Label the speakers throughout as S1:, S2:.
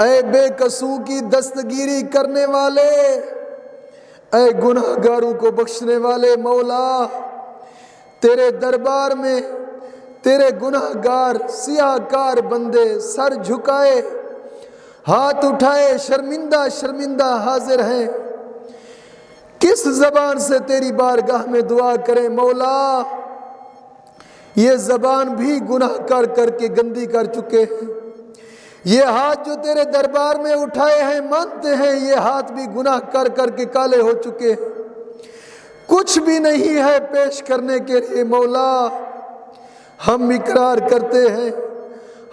S1: اے بے قصور کی دستگیری کرنے والے، اے گناہ گاروں کو بخشنے والے مولا، تیرے دربار میں تیرے گناہ گار سیاہ کار بندے سر جھکائے، ہاتھ اٹھائے، شرمندہ شرمندہ حاضر ہیں۔ کس زبان سے تیری بارگاہ میں دعا کریں مولا؟ یہ زبان بھی گناہ کر کے گندی کر چکے ہیں، یہ ہاتھ جو تیرے دربار میں اٹھائے ہیں مانتے ہیں یہ ہاتھ بھی گناہ کر کے کالے ہو چکے ہیں، کچھ بھی نہیں ہے پیش کرنے کے لیے مولا۔ ہم اقرار کرتے ہیں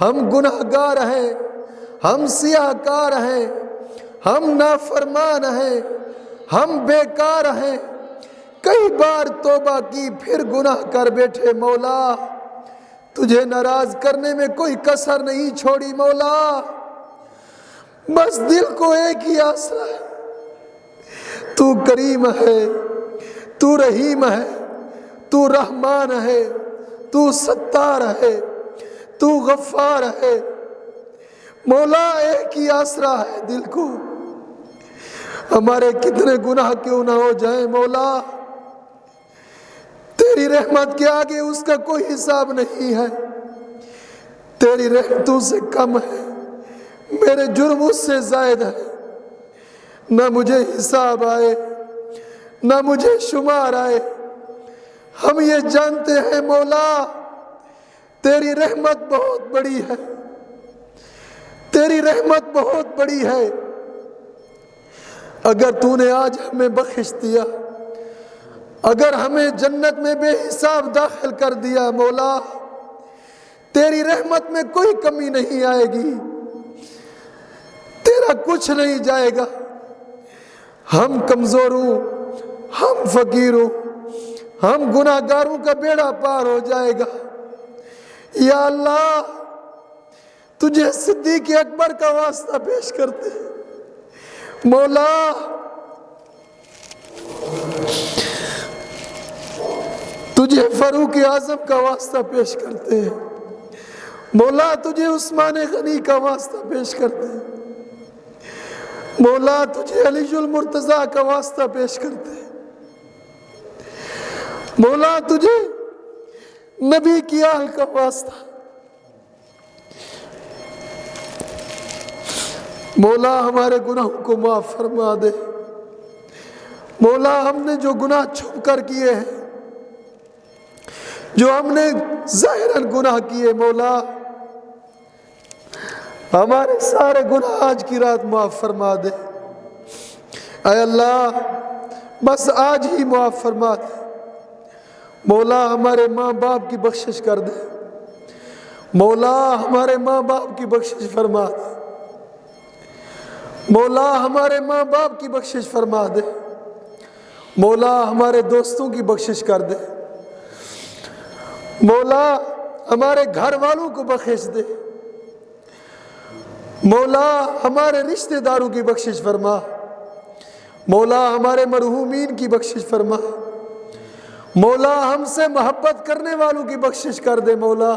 S1: ہم گناہ گار ہیں، ہم سیاہ کار ہیں، ہم نافرمان ہیں، ہم بیکار ہیں، کئی بار توبہ کی پھر گناہ کر بیٹھے مولا، تجھے ناراض کرنے میں کوئی کسر نہیں چھوڑی مولا۔ بس دل کو ایک ہی آسرا ہے، تو کریم ہے، تو رحیم ہے، تو رحمان ہے، تو ستار ہے، تو غفار ہے مولا، ایک ہی آسرا ہے دل کو۔ ہمارے کتنے گناہ کیوں نہ ہو جائیں مولا، تیری رحمت کے آگے اس کا کوئی حساب نہیں ہے، تیری رحمتوں سے کم ہے، میرے جرم اس سے زائد ہے، نہ مجھے حساب آئے نہ مجھے شمار آئے۔ ہم یہ جانتے ہیں مولا تیری رحمت بہت بڑی ہے، تیری رحمت بہت بڑی ہے، اگر تو نے آج ہمیں بخش دیا، اگر ہمیں جنت میں بے حساب داخل کر دیا مولا، تیری رحمت میں کوئی کمی نہیں آئے گی، تیرا کچھ نہیں جائے گا۔ ہم کمزور ہوں، ہم فقیر ہوں، ہم گناہ گاروں کا بیڑا پار ہو جائے گا۔ یا اللہ تجھے صدیق اکبر کا واسطہ پیش کرتے ہیں مولا، تجھے فاروق اعظم کا واسطہ پیش کرتے ہیں مولا، تجھے عثمان غنی کا واسطہ پیش کرتے ہیں مولا، تجھے علی المرتضیٰ کا واسطہ پیش کرتے ہیں مولا، تجھے نبی کی آل کا واسطہ مولا، ہمارے گناہوں کو معاف فرما دے مولا، ہم نے جو گناہ چھپ کر کیے ہیں، جو ہم نے ظاہراً گناہ کیے مولا، ہمارے سارے گناہ آج کی رات معاف فرما دے۔ اے اللہ بس آج ہی معاف فرما دے مولا، ہمارے ماں باپ کی بخشش کر دے مولا، ہمارے ماں باپ کی بخشش فرما دے مولا، ہمارے ماں باپ کی بخشش فرما دے مولا، ہمارے دوستوں کی بخشش کر دے مولا، ہمارے گھر والوں کو بخش دے مولا، ہمارے رشتہ داروں کی بخشش فرما مولا، ہمارے مرحومین کی بخشش فرما مولا، ہم سے محبت کرنے والوں کی بخشش کر دے مولا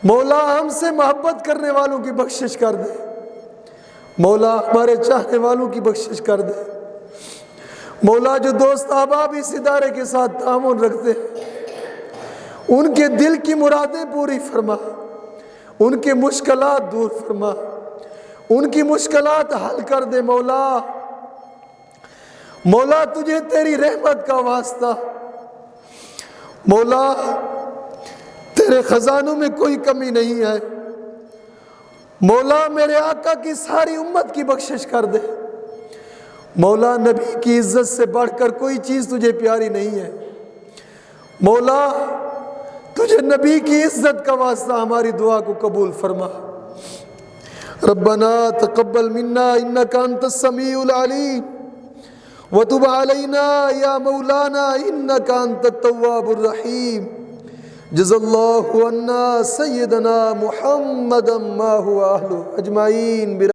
S1: مولا، ہم سے محبت کرنے والوں کی بخشش کر دے مولا، ہمارے چاہنے والوں کی بخشش کر دے مولا، جو دوست احباب اس ادارے کے ساتھ تعاون رکھتے ہیں ان کے دل کی مرادیں پوری فرما، ان کے مشکلات دور فرما، ان کی مشکلات حل کر دے مولا مولا، تجھے تیری رحمت کا واسطہ مولا، تیرے خزانوں میں کوئی کمی نہیں ہے مولا، میرے آقا کی ساری امت کی بخشش کر دے مولا، نبی کی عزت سے بڑھ کر کوئی چیز تجھے پیاری نہیں ہے مولا، تجھے نبی کی عزت کا واسطہ ہماری دعا کو قبول فرما۔ ربنا تقبل منا انك انت السميع العليم وتب علينا يا مولانا انك انت التواب الرحيم جزا الله عنا سيدنا محمدا ما هو اهله اجمعين